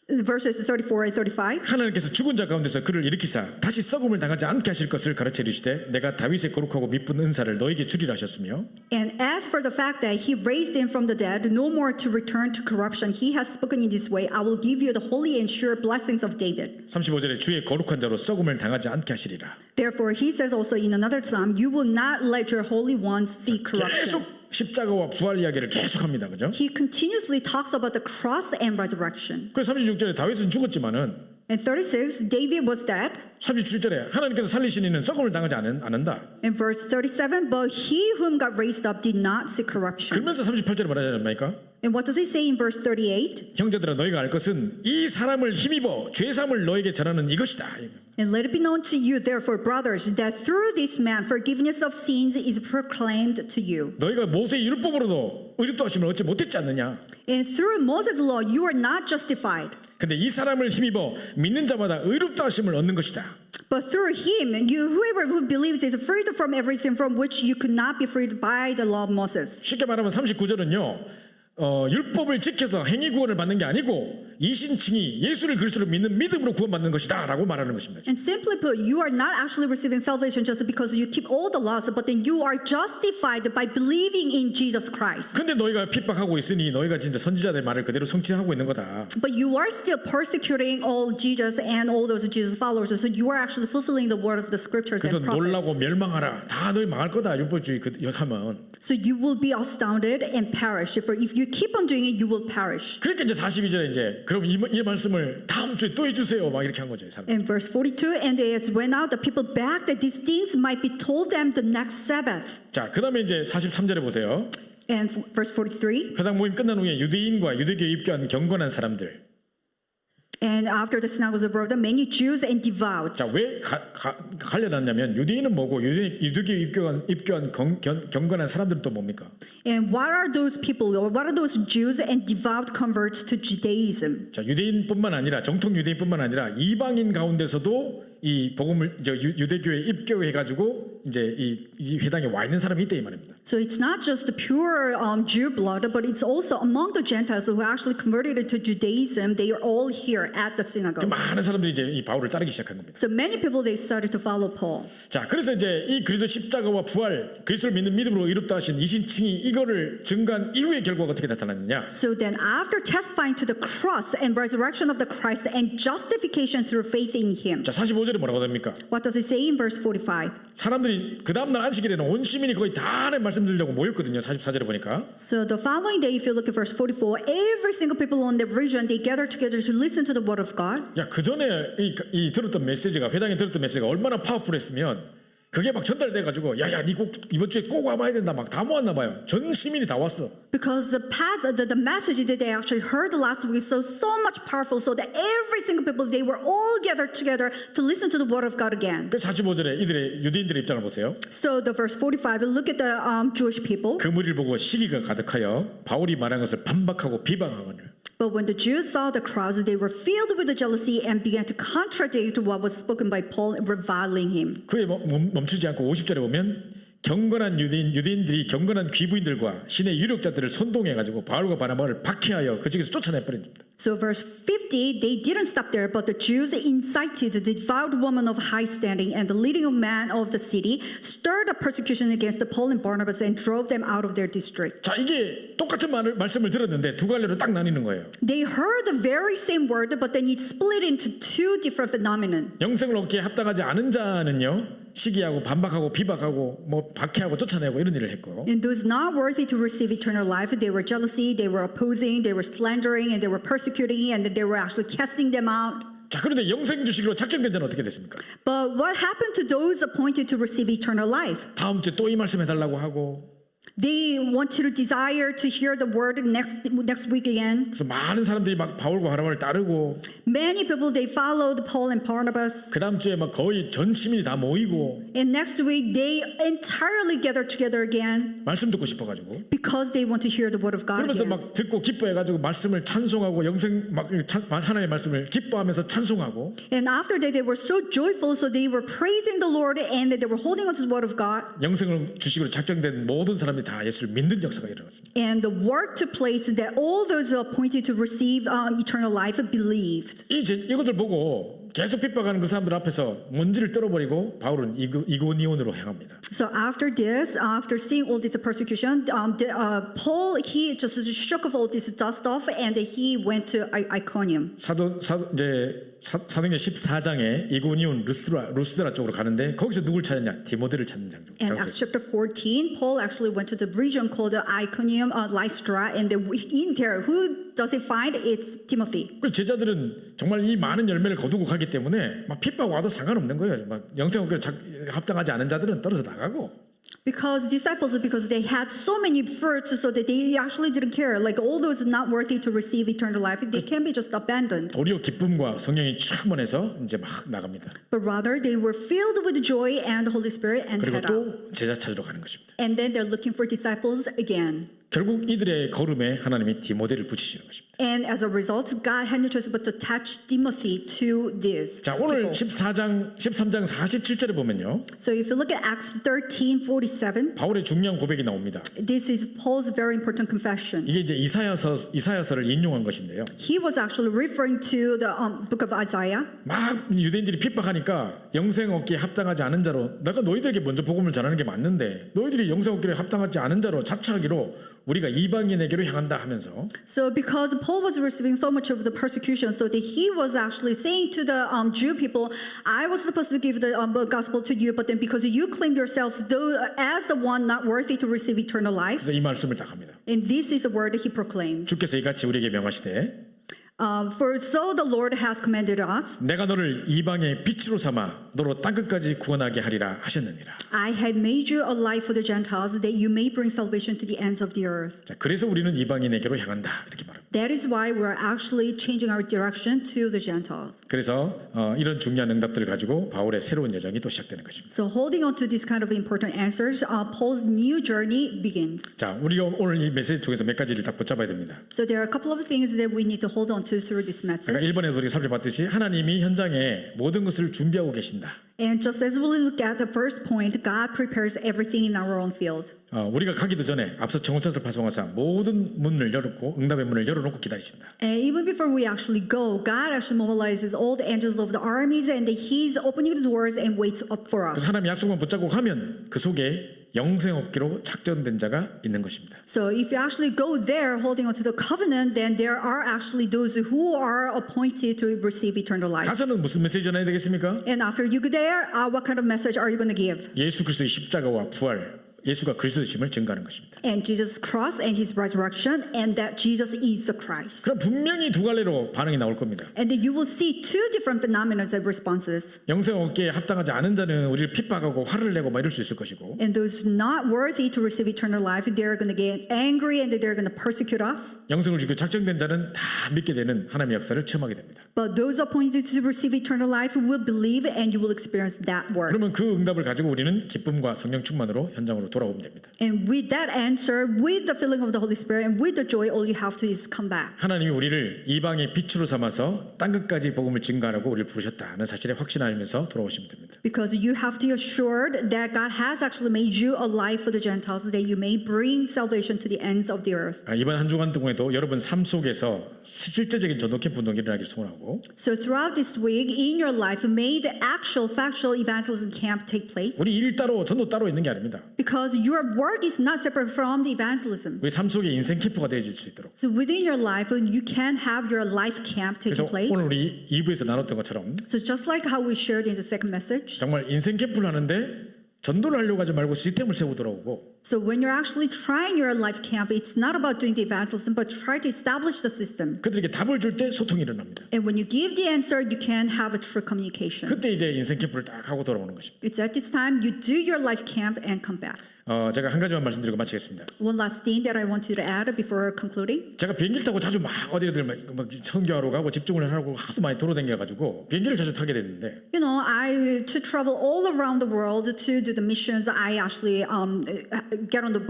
Verses 34 and 35. 하나님께서 죽은 자 가운데서 그를 일으키사 다시 썩음을 당하지 않게 하실 것을 가르쳐 이르시되 내가 다윗의 거룩하고 미쁜 은사를 너에게 주리라 하셨으며. And as for the fact that he raised him from the dead, no more to return to corruption, he has spoken in this way, I will give you the holy and sure blessings of David. 35절에 주의 거룩한 자로 썩음을 당하지 않게 하시리라. Therefore, he says also in another psalm, you will not let your holy ones see corruption. 계속 십자가와 부활 이야기를 계속합니다. 그죠? He continuously talks about the cross and resurrection. 그래서 36절에 다윗은 죽었지만은 In 36, David was dead. 37절에 하나님께서 살리신 이는 썩음을 당하지 않는다. In verse 37, but he whom God raised up did not see corruption. 그러면서 38절에 말하지 않습니까? And what does he say in verse 38? 형제들아 너희가 알 것은 이 사람을 힘입어 죄사함을 너에게 전하는 이것이다. And let it be known to you, therefore, brothers, that through this man forgiveness of sins is proclaimed to you. 너희가 모세의 율법으로도 의롭다 하심을 얻지 못했지 않느냐? And through Moses' law, you are not justified. 근데 이 사람을 힘입어 믿는 자마다 의롭다 하심을 얻는 것이다. But through him, whoever who believes is freed from everything from which you could not be freed by the law of Moses. 쉽게 말하면 39절은요. 율법을 지켜서 행위 구원을 받는 게 아니고 이신칭이 예수를 그리스도로 믿는 믿음으로 구원받는 것이다라고 말하는 것입니다. And simply put, you are not actually receiving salvation just because you keep all the laws, but then you are justified by believing in Jesus Christ. 근데 너희가 핍박하고 있으니 너희가 진짜 선지자들의 말을 그대로 성취하고 있는 거다. But you are still persecuting all Jesus and all those Jesus followers, so you are actually fulfilling the word of the scriptures 그래서 and prophets. 놀라고 멸망하라. 다 너희 망할 거다. 율법주의 하면. So you will be astounded and perish. For if you keep on doing it, you will perish. 그러니까 이제 42절에 이제 그럼 이 말씀을 다음 주에 또 해주세요. 막 이렇게 한 거죠. In verse 42, and as went out the people back that these things might be told them the next Sabbath. 자, 그다음에 이제 43절에 보세요. And verse 43. 회당 모임 끝난 후에 유대인과 유대교에 입교한 경건한 사람들. And after the synagogues were broken, many Jews and devout. 자, 왜 갈려놨냐면 유대인은 뭐고 유대교에 입교한 경건한 사람들은 또 뭡니까? And what are those people, or what are those Jews and devout converts to Judaism? 자, 유대인뿐만 아니라 정통 유대인뿐만 아니라 이방인 가운데서도 이 복음을 유대교에 입교해 가지고 이제 이 회당에 와 있는 사람이 있다 이 말입니다. So it's not just the pure Jew blood, but it's also among the Gentiles who actually converted to Judaism. They are all here at the 그 synagogue. 많은 사람들이 이제 이 바울을 따르기 시작한 겁니다. So many people they started to follow Paul. 자, 그래서 이제 이 그리스도 십자가와 부활, 그리스도를 믿는 믿음으로 의롭다 하신 이신칭이 이거를 증거한 이후의 결과가 어떻게 나타났느냐? So then after testifying to the cross and resurrection of the Christ and justification through faith in him. 자, 45절에 뭐라고 됩니까? What does it say in verse 45? 사람들이 그 다음 날 안식일에는 온 시민이 거의 다 말씀 들으려고 모였거든요. 44절에 보니까. So the following day, if you look at verse 44, every single people on the region, they gathered together to listen to the word of God. 야, 그 전에 이 들었던 메시지가 회당에 들었던 메시지가 얼마나 파워풀했으면 그게 막 전달돼 가지고 야야 니 꼭 이번 주에 꼭 와봐야 된다 막 다 모았나 봐요. 전 시민이 다 왔어. Because the message that they actually heard last week is so much powerful, so that every single people, they were all gathered together to listen to the word of God again. 그 45절에 이들의 유대인들의 입장을 보세요. So the verse 45, look at the Jewish people. 그 무리를 보고 시기가 가득하여 바울이 말한 것을 반박하고 비방하거늘. But when the Jews saw the crowds, they were filled with the jealousy and began to contradict what was spoken by Paul, reviling him. 그에 멈추지 않고 50절에 보면 경건한 유대인들이 경건한 귀부인들과 신의 유력자들을 선동해 가지고 바울과 바나바를 박해하여 그 지역에서 쫓아내 버립니다. So verse 50, they didn't stop there, but the Jews incited the devout woman of high standing and the leading man of the city, stirred up persecution against Paul and Barnabas and drove them out of their district. 자, 이게 똑같은 말씀을 들었는데 두 갈래로 딱 나뉘는 거예요. They heard the very same word, but then it split into two different phenomena. 영생을 얻기에 합당하지 않은 자는요, 시기하고 반박하고 비박하고 뭐 박해하고 쫓아내고 이런 일을 했고, And those not worthy to receive eternal life, they were jealousy, they were opposing, they were slandering, and they were persecuting, and they were actually casting them out. 자, 그런데 영생 주시기로 작정된 자는 어떻게 됐습니까? But what happened to those appointed to receive eternal life? 다음 주에 또 이 말씀 해달라고 하고, They want to desire to hear the word next week again. 그래서 많은 사람들이 막 바울과 바나바를 따르고, Many people, they followed Paul and Barnabas. 그 다음 주에 막 거의 전 시민이 다 모이고 And next week, they entirely gathered together again 말씀 듣고 싶어가지고, because they want to hear the word of God 그러면서 again. 막 듣고 기뻐해가지고 말씀을 찬송하고 영생 막 하나님의 말씀을 기뻐하면서 찬송하고, And after that, they were so joyful, so they were praising the Lord and they were holding on to the word of God. 영생을 주시기로 작정된 모든 사람이 다 예수를 믿는 역사가 일어났습니다. And the work took place that all those who are appointed to receive eternal life believed. 이것들 보고 계속 빗박하는 그 사람들 앞에서 먼지를 떨어버리고 바울은 이고니온으로 향합니다. So after this, after seeing all this persecution, Paul, he just shook off all this dust off and he went to Iconium. 사도행전 14장에 이고니온 루스드라 쪽으로 가는데 거기서 누굴 찾았냐? 디모데를 찾는 And Acts chapter 14, Paul actually went to the region called Iconium, Lystra, and in there, who does he find? It's Timothy. 그 제자들은 정말 이 많은 열매를 거두고 가기 때문에 막 핍박 와도 상관없는 거예요. 막 영생학교에 합당하지 않은 자들은 떨어져 나가고. Because they had so many fruits, so that they actually didn't care. Like all those not worthy to receive eternal life, they can be just abandoned. 도리어 기쁨과 성령이 충만해서 이제 막 나갑니다. But rather, they were filled with joy and the Holy Spirit and 그리고 head out. 또 제자 찾으러 가는 것입니다. And then they're looking for disciples again. 결국 이들의 걸음에 하나님이 디모데를 붙이시는 것입니다. And as a result, God had no choice but to attach Timothy to this. 자, 오늘 people. 13장 47절에 보면요, So if you look at Acts 13:47, 바울의 중요한 고백이 나옵니다. this is Paul's very important confession. 이게 이제 이사야서를 인용한 것인데요. He was actually referring to the book of Isaiah. 막 유대인들이 핍박하니까 영생 얻기에 합당하지 않은 자로, 내가 너희들에게 먼저 복음을 전하는 게 맞는데 너희들이 영생 얻기에 합당하지 않은 자로 자처하기로 우리가 이방인에게로 향한다 하면서, So because Paul was receiving so much of the persecution, so that he was actually saying to the Jew people, I was supposed to give the gospel to you, but then because you claim yourself as the one not worthy to receive eternal life, 그래서 이 말씀을 딱 합니다. and this is the word that he proclaims. 주께서 이같이 우리에게 명하시되 For so the Lord has commanded us, 내가 너를 이방의 빛으로 삼아 너로 땅끝까지 구원하게 하리라 하셨느니라. I had made you a light for the Gentiles, that you may bring salvation to the ends of the earth. 자, 그래서 우리는 이방인에게로 향한다 이렇게 말합니다. That is why we're actually changing our direction to the Gentiles. 그래서 이런 중요한 응답들을 가지고 바울의 새로운 여정이 또 시작되는 것입니다. So holding on to these kind of important answers, Paul's new journey begins. 자, 우리가 오늘 이 메시지 통해서 몇 가지를 딱 붙잡아야 됩니다. So there are a couple of things that we need to hold on to through this 아까 message. 1번에도 우리가 살펴봤듯이 하나님이 현장에 모든 것을 준비하고 계신다. And just as we look at the first point, God prepares everything in our own field. 우리가 가기도 전에 앞서 정오천을 파송하사 모든 문을 열어놓고 응답의 문을 열어놓고 기다리신다. And even before we actually go, God actually mobilizes all the angels of the armies, and He's opening the doors and waits up for us. 그래서 하나님 약속만 붙잡고 가면 그 속에 영생 얻기로 작정된 자가 있는 것입니다. So if you actually go there holding on to the covenant, then there are actually those who are appointed to receive eternal life. 가서는 무슨 메시지 전해야 되겠습니까? And after you go there, what kind of message are you going to give? 예수 그리스도의 십자가와 부활, 예수가 그리스도심을 증거하는 것입니다. And Jesus' cross and His resurrection, and that Jesus is the Christ. 그럼 분명히 두 갈래로 반응이 나올 겁니다. And then you will see two different phenomena and responses. 영생 얻기에 합당하지 않은 자는 우리를 핍박하고 화를 내고 막 이럴 수 있을 것이고, And those not worthy to receive eternal life, they're going to get angry and they're going to persecute us. 영생을 주기로 작정된 자는 다 믿게 되는 하나님의 역사를 체험하게 됩니다. But those appointed to receive eternal life will believe, and you will experience that work. 그러면 그 응답을 가지고 우리는 기쁨과 성령 충만으로 현장으로 돌아오면 됩니다. And with that answer, with the filling of the Holy Spirit, and with the joy, all you have to is come back. 하나님이 우리를 이방의 빛으로 삼아서 땅 끝까지 복음을 증거하라고 우리를 부르셨다는 사실에 확신하면서 돌아오시면 됩니다. Because you have to be assured that God has actually made you a light for the Gentiles, that you may bring salvation to the ends of the earth. 이번 한 주간 동안에도 여러분 삶 속에서 실제적인 전도 캠프 운동이 일어나길 소원하고 So throughout this week, in your life, may the actual factual evangelism camp take place. 우리 일 따로 전도 따로 있는 게 아닙니다. Because your work is not separate from the evangelism. 우리 삶 속에 인생 캠프가 되어질 수 있도록. So within your life, you can have your life camp 그래서 taking place. 오늘 우리 2부에서 나눴던 것처럼 So just like how we shared in the second message. 정말 인생 캠프를 하는데 전도를 하려고 하지 말고 시스템을 세우고 돌아오고 So when you're actually trying your life camp, it's not about doing the evangelism, but try to establish the system. 그들에게 답을 줄 때 소통이 일어납니다. And when you give the answer, you can have a true communication. 그때 이제 인생 캠프를 딱 하고 돌아오는 것입니다. It's at this time you do your life camp and come back. 제가 한 가지만 말씀드리고 마치겠습니다. One last thing that I want you to add before concluding. 제가 비행기를 타고 자주 막 어디들 막 선교하러 가고 집중을 하고 하도 많이 돌아다녀가지고 비행기를 자주 타게 됐는데 You know, to travel all around the world to do the missions, I actually get on the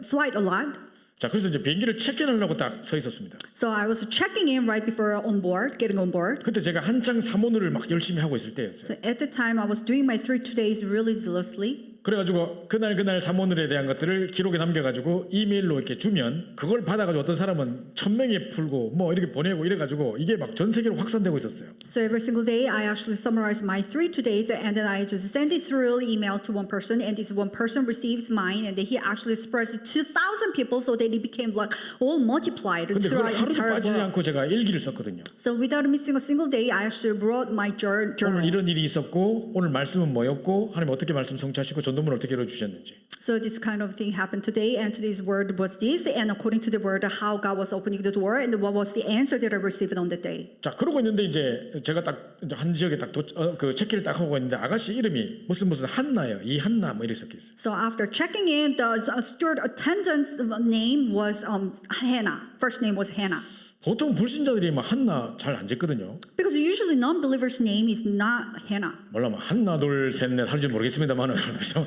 flight a lot. 자 그래서 이제 비행기를 체크인하려고 딱 서 있었습니다. So I was checking in right before on board, getting on board. 그때 제가 한창 사모늘을 막 열심히 하고 있을 때였어요. So at the time, I was doing my 3 days really zealously. 그래가지고 그날 사모늘에 대한 것들을 기록에 남겨가지고 이메일로 이렇게 주면 그걸 받아가지고 어떤 사람은 1000명에 풀고 뭐 이렇게 보내고 이래가지고 이게 막 전 세계로 확산되고 있었어요. So every single day, I actually summarize my 3 days, and then I just send it through email to one person, and this one person receives mine, and then he actually spreads it to 2,000 people, so that it became like all multiplied 근데 그걸 throughout the 하루도 entire 빠지지 world. 않고 제가 일기를 썼거든요. So without missing a single day, I actually wrote my 오늘 journal. 이런 일이 있었고 오늘 말씀은 뭐였고 하나님 어떻게 말씀 성취하시고 전도문을 어떻게 이루어주셨는지 So this kind of thing happened today, and today's word was this, and according to the word, how God was opening the door, and what was the answer that I received on that day. 자 그러고 있는데 이제 제가 딱 한 지역에 딱 그 체크를 딱 하고 있는데 아가씨 이름이 무슨 한나예요. 이 한나 뭐 이렇게 섞여 있어요. So after checking in, the steward attendant's name was Hannah. First name was Hannah. 보통 불신자들이 막 한나 잘 안 짓거든요. Because usually non-believers' name is not Hannah. 몰라 뭐 한나 둘 셋 넷 할지 모르겠습니다만은 그죠?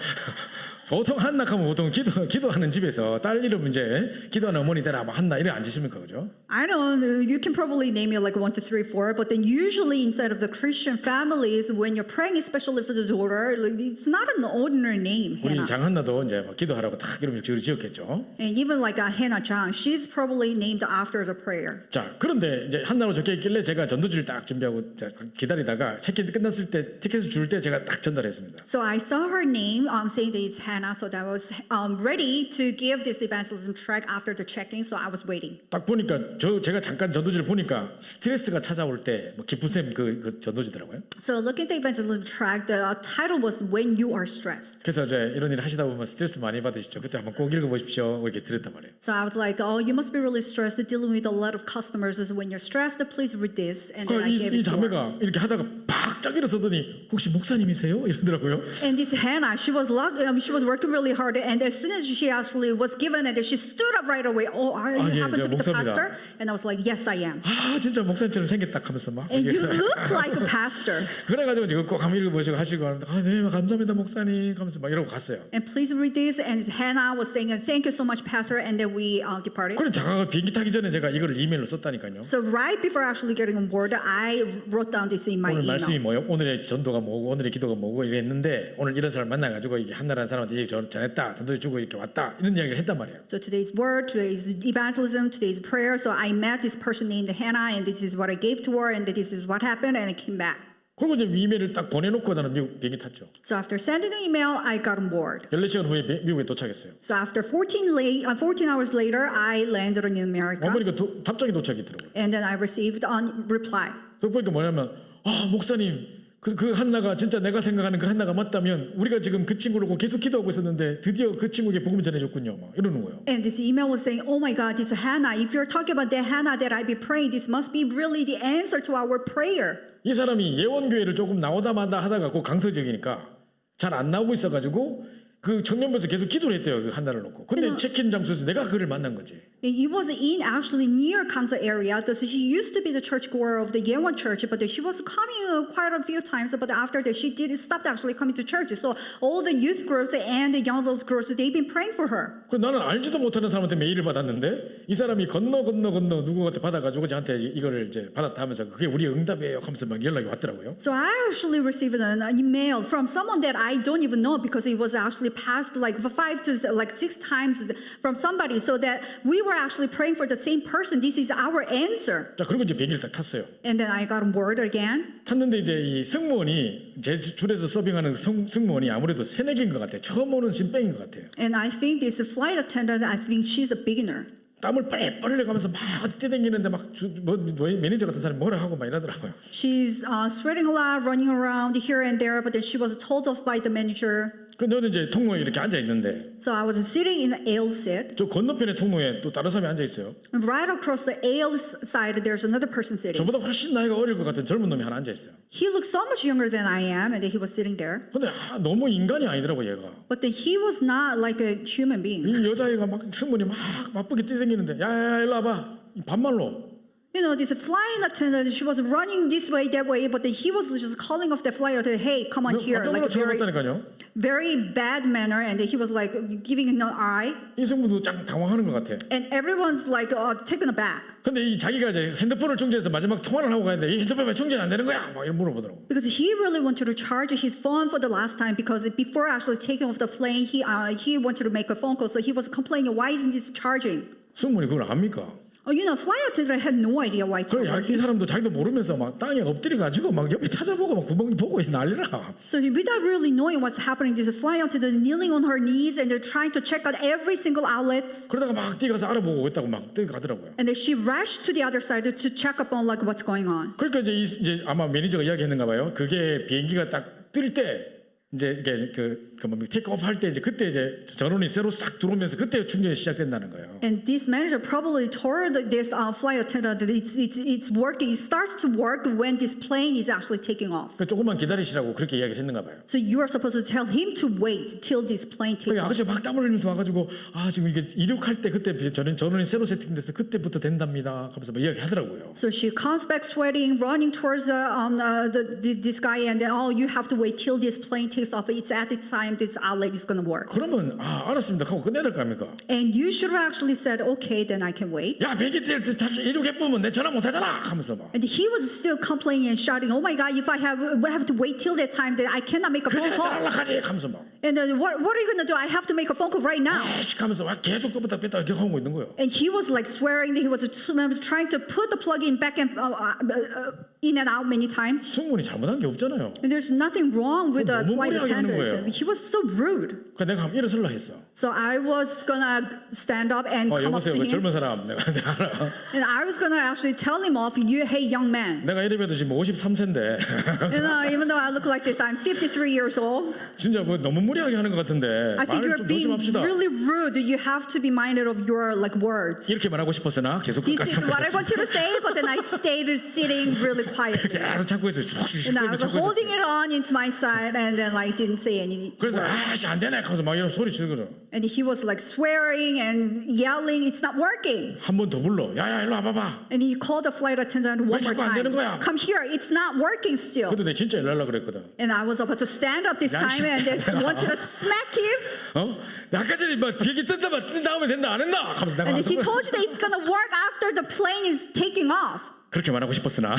보통 한나 하면 보통 기도하는 집에서 딸 이름 이제 기도하는 어머니 되라 뭐 한나 이래 안 지십니까 그죠? I don't know, you can probably name it like 1, 2, 3, 4, but then usually inside of the Christian families, when you're praying especially for the daughter, like, it's not an ordinary name, 우리 Hannah. 장한나도 이제 막 기도하라고 딱 이름을 지었겠죠. And even like Hannah Chang, she's probably named after the prayer. 자 그런데 이제 한나로 적혀 있길래 제가 전도지를 딱 준비하고 기다리다가 체크인 끝났을 때 티켓을 줄 때 제가 딱 전달했습니다. So I saw her name saying that it's Hannah, so that I was ready to give this evangelism track after the check-in, so I was waiting. 딱 보니까 제가 잠깐 전도지를 보니까 스트레스가 찾아올 때 뭐 기쁜 쌤 그 전도지더라고요. So looking at the evangelism track, the title was When You Are Stressed. 그래서 이제 이런 일 하시다 보면 스트레스 많이 받으시죠. 그때 한번 꼭 읽어보십시오. 이렇게 드렸단 말이에요. So I was like, oh, you must be really stressed dealing with a lot of customers. So when you're stressed, please read this. And then I gave 이 it to her. 자매가 이렇게 하다가 팍 일어서더니 혹시 목사님이세요? 이러더라고요. And this Hannah, she was working really hard, and as soon as she actually was given it, she stood up right away. Oh, are you 예, happen to be the 목사입니다. pastor? And I was like, yes, I am. 아 진짜 목사님처럼 생겼다 하면서 막 And you 이렇게 look like a pastor. 그래가지고 지금 꼭 한번 읽어보시고 하시고 하는데 네 감사합니다 목사님 하면서 막 이러고 갔어요. And please read this. And Hannah was saying, thank you so much, pastor. And then we departed. 그래 다가 비행기 타기 전에 제가 이거를 이메일로 썼다니까요. So right before actually getting on board, I wrote down this in my 오늘 email. 말씀이 뭐요? 오늘의 전도가 뭐고 오늘의 기도가 뭐고 이랬는데 오늘 이런 사람 만나가지고 이게 한나라는 사람한테 얘기 전했다 전도 주고 이렇게 왔다 이런 이야기를 했단 말이에요. So today's word, today's evangelism, today's prayer. So I met this person named Hannah, and this is what I gave to her, and this is what happened, and I came back. 그리고 이제 이메일을 딱 보내놓고 나는 미국 비행기 탔죠. So after sending the email, I got on board. 14시간 후에 미국에 도착했어요. So after 14 hours later, I landed in America, 어머니가 답장이 도착했더라고요. and then I received a reply. 그거 보니까 뭐냐면 목사님 그 한나가 진짜 내가 생각하는 그 한나가 맞다면 우리가 지금 그 친구를 계속 기도하고 있었는데 드디어 그 친구에게 복음 전해줬군요. 막 이러는 거예요. And this email was saying, oh my God, this is Hannah. If you're talking about that Hannah that I be praying, this must be really the answer to our prayer. 이 사람이 예원교회를 조금 나오다 마다 하다가 그 강서지역이니까 잘 안 나오고 있어가지고 그 청년부에서 계속 기도를 했대요. 그 한나를 놓고. 근데 체크인 장소에서 내가 그를 만난 거지. It was in actually near Kansa area. So she used to be the churchgoer of the Yeowon church, but she was coming quite a few times. But after that, she did stopped actually coming to church. So all the youth groups and the young adult groups, they've been praying for her. 그 나는 알지도 못하는 사람한테 메일을 받았는데 이 사람이 건너 누구한테 받아가지고 저한테 이거를 이제 받았다 하면서 그게 우리 응답이에요 하면서 막 연락이 왔더라고요. So I actually received an email from someone that I don't even know because it was actually passed like 5 to like 6 times from somebody, so that we were actually praying for the same person. This is our answer. 자 그리고 이제 비행기를 딱 탔어요. And then I got word again. 탔는데 이제 이 승무원이 제 줄에서 서빙하는 승무원이 아무래도 새내기인 것 같아요. 처음 오는 신병인 것 같아요. And I think this flight attendant, I think she's a beginner. 땀을 빨리 흘려가면서 막 어디 뛰댕기는데 막 매니저 같은 사람이 뭐라 하고 막 이러더라고요. She's sweating a lot, running around here and there, but then she was told off by the manager. 근데 저는 이제 통로에 이렇게 앉아 있는데 So I was sitting in the aisle seat. 저 건너편의 통로에 또 다른 사람이 앉아 있어요. And right across the aisle side, there's another person sitting. 저보다 훨씬 나이가 어릴 것 같은 젊은 놈이 하나 앉아 있어요. He looked so much younger than I am, and then he was sitting there. 근데 너무 인간이 아니더라고 얘가. But then he was not like a human being. 이 여자애가 막 승무원이 막 바쁘게 뛰댕기는데 야야야 일로 와봐. 반말로. You know, this flying attendant, she was running this way, that way, but then he was just calling off the flight attendant, hey, come on here, 어떤 like 걸로 very, 쳐다봤다니까요. very bad manner, and then he was like giving an eye, 이 승무도 짱 당황하는 것 같아. and everyone's like taken aback. 근데 이 자기가 이제 핸드폰을 충전해서 마지막 통화를 하고 가는데 이 핸드폰 왜 충전 안 되는 거야? 막 이런 물어보더라고. Because he really wanted to charge his phone for the last time, because before actually taking off the plane, he wanted to make a phone call, so he was complaining, why isn't this charging? 승무원이 그걸 압니까? Oh, you know, flight attendant had no idea why it's not 그래 working. 이 사람도 자기도 모르면서 막 땅에 엎드려 가지고 막 옆에 찾아보고 막 구멍이 보고 난리라. So without really knowing what's happening, there's a flight attendant kneeling on her knees and they're trying to check out every single outlet. 그러다가 막 뛰어가서 알아보고 있다고 막 뛰어가더라고요. And then she rushed to the other side to check up on like what's going on. 그러니까 이제 아마 매니저가 이야기했는가 봐요. 그게 비행기가 딱 뜰 때 이제 이게 뭐 테이크오프 할 때 이제 그때 이제 전원이 새로 싹 들어오면서 그때 충전이 시작된다는 거예요. And this manager probably told this flight attendant that it's working. It starts to work when this plane is actually taking off. 그러니까 조금만 기다리시라고 그렇게 이야기를 했는가 봐요. So you are supposed to tell him to wait till this plane takes 그러니까 off. 아저씨 막 땀을 흘리면서 와가지고 아 지금 이게 이륙할 때 그때 전원이 새로 세팅돼서 그때부터 된답니다. 하면서 막 이야기하더라고요. So she comes back sweating, running towards this guy, and then you have to wait till this plane takes off. It's at the time this outlet is going to work. 그러면 알았습니다 하고 끝내야 될 거 아닙니까? And you should have actually said, okay, then I can wait. 야 비행기 이륙해보면 내 전화 못 하잖아 하면서 막 And he was still complaining and shouting, oh my God, if I have to wait till that time, then I cannot make a 그 phone 전에 call. 전화하지 하면서 막 And then what are you going to do? I have to make a phone call right now. 아이씨 하면서 막 계속 끄었다 뺐다 이렇게 하고 있는 거예요. And he was like swearing that he was trying to put the plug in back and in and out many times. 승무원이 잘못한 게 없잖아요. And there's nothing wrong with the 너무 flight 무리하게 하는 거예요. attendant. He was so rude. 그러니까 내가 한번 일어설라 했어. So I was gonna stand up and come up to 여보세요 그 him. 젊은 사람 내가 알아. And I was gonna actually tell him off, hey young man. 내가 이래봬도 지금 53세인데 Even though I look like this, I'm 53 years old. 진짜 뭐 너무 무리하게 하는 것 같은데 I think 말을 you're 좀 being 조심합시다. really rude. You have to be minded of your like words. 이렇게 말하고 싶었으나 계속 This 끝까지 is 참고 what I 있었어. want you to say, but then I stayed sitting really quietly. 계속 참고 있었어. 혹시 And I 참고 was 있었어. holding it on into my side, and then like didn't say any 그래서 word. 아씨 안 되네 하면서 막 이런 소리 지르거든. And he was like swearing and yelling, it's not working. 한 번 더 불러. 야야 일로 와봐봐. And he called the flight attendant one more 자꾸 안 되는 거야? time. Come here, it's not working still. 근데 내가 진짜 일로 하려고 그랬거든. And I was about to stand up this 야, time and just wanted to smack him. 어? 아까 전에 막 비행기 뜬 다음에 된다 안 했나? 하면서 내가 And 와서 he told you that it's gonna work after the plane is taking off. 그렇게 말하고 싶었으나